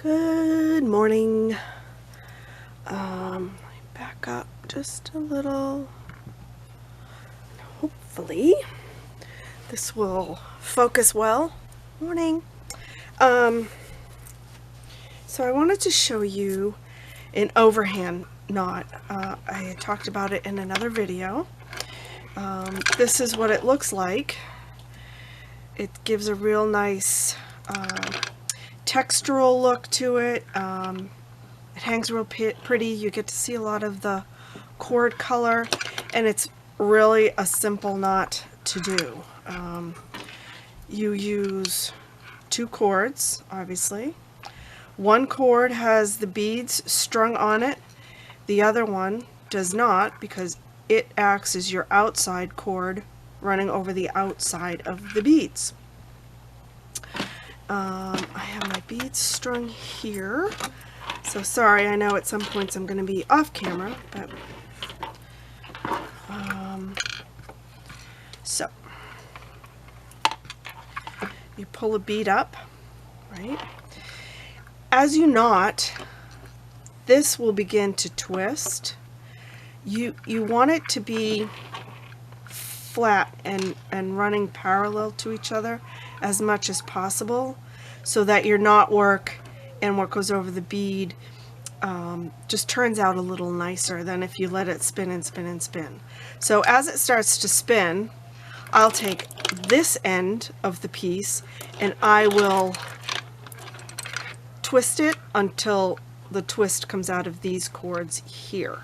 Good morning. Back up just a little. Hopefully this will focus well. Morning. So I wanted to show you an overhand knot. I had talked about it in another video. This is what it looks like. It gives a real nice textural look to it. It hangs real pretty. You get to see a lot of the cord color, and it's really a simple knot to do. You use 2 cords, obviously. One cord has the beads strung on it. The other one does not, because it acts as your outside cord running over the outside of the beads. I have my beads strung here. So sorry, I know at some points I'm going to be off camera, but so you pull a bead up, right? As you knot, this will begin to twist. You want it to be flat and running parallel to each other as much as possible, so that your knot work and what goes over the bead just turns out a little nicer than if you let it spin and spin and spin. So as it starts to spin, I'll take this end of the piece and I will twist it until the twist comes out of these cords here.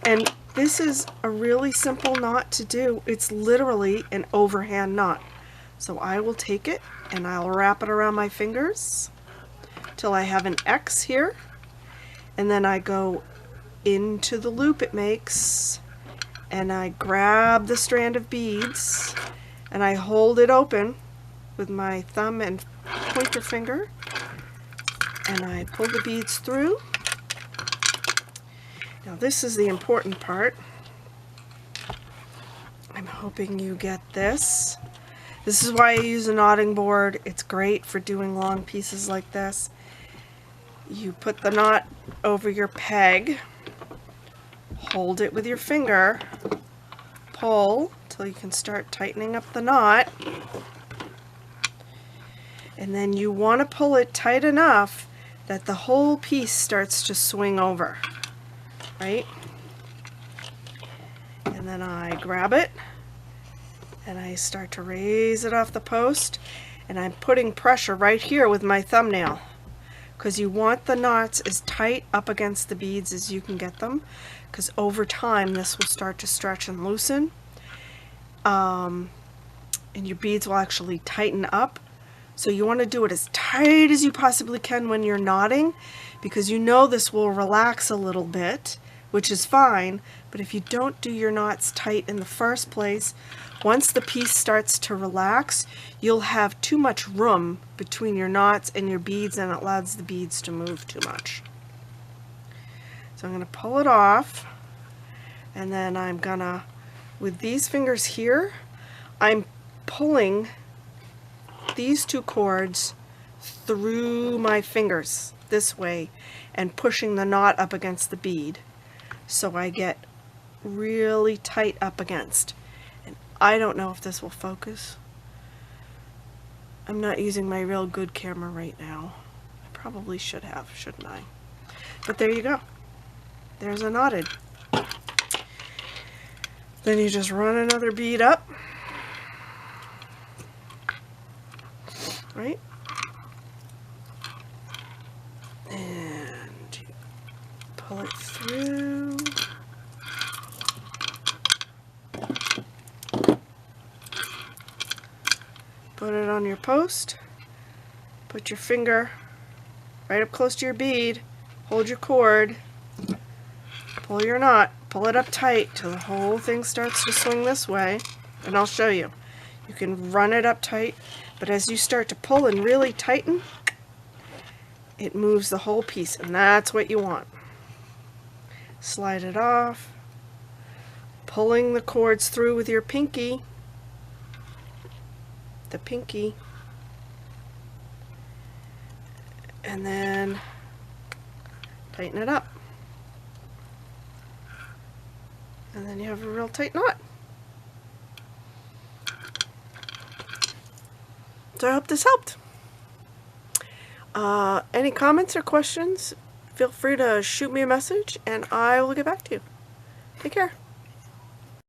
And this is a really simple knot to do. It's literally an overhand knot. So I will take it and I'll wrap it around my fingers till I have an X here, and then I go into the loop it makes and I grab the strand of beads and I hold it open with my thumb and pointer finger and I pull the beads through. Now this is the important part. I'm hoping you get this. This is why I use a knotting board. It's great for doing long pieces like this. You put the knot over your peg, hold it with your finger, pull till you can start tightening up the knot, and then you want to pull it tight enough that the whole piece starts to swing over, right? And then I grab it and I start to raise it off the post, and I'm putting pressure right here with my thumbnail, because you want the knots as tight up against the beads as you can get them, because over time this will start to stretch and loosen, and your beads will actually tighten up. So you want to do it as tight as you possibly can when you're knotting, because you know this will relax a little bit, which is fine. But if you don't do your knots tight in the first place, once the piece starts to relax, you'll have too much room between your knots and your beads, and it allows the beads to move too much. So I'm going to pull it off, and then I'm gonna, with these fingers here, I'm pulling these 2 cords through my fingers this way and pushing the knot up against the bead, so I get really tight up against. And I don't know if this will focus. I'm not using my real good camera right now. I probably should have, shouldn't I? But there you go. There's a knotted. Then you just run another bead up, right? And you pull it through. Put it on your post. Put your finger right up close to your bead. Hold your cord. Pull your knot. Pull it up tight till the whole thing starts to swing this way. And I'll show you. You can run it up tight, but as you start to pull and really tighten, it moves the whole piece, and that's what you want. Slide it off, pulling the cords through with your pinky, and then tighten it up. And then you have a real tight knot. So I hope this helped. Any comments or questions, feel free to shoot me a message and I will get back to you. Take care.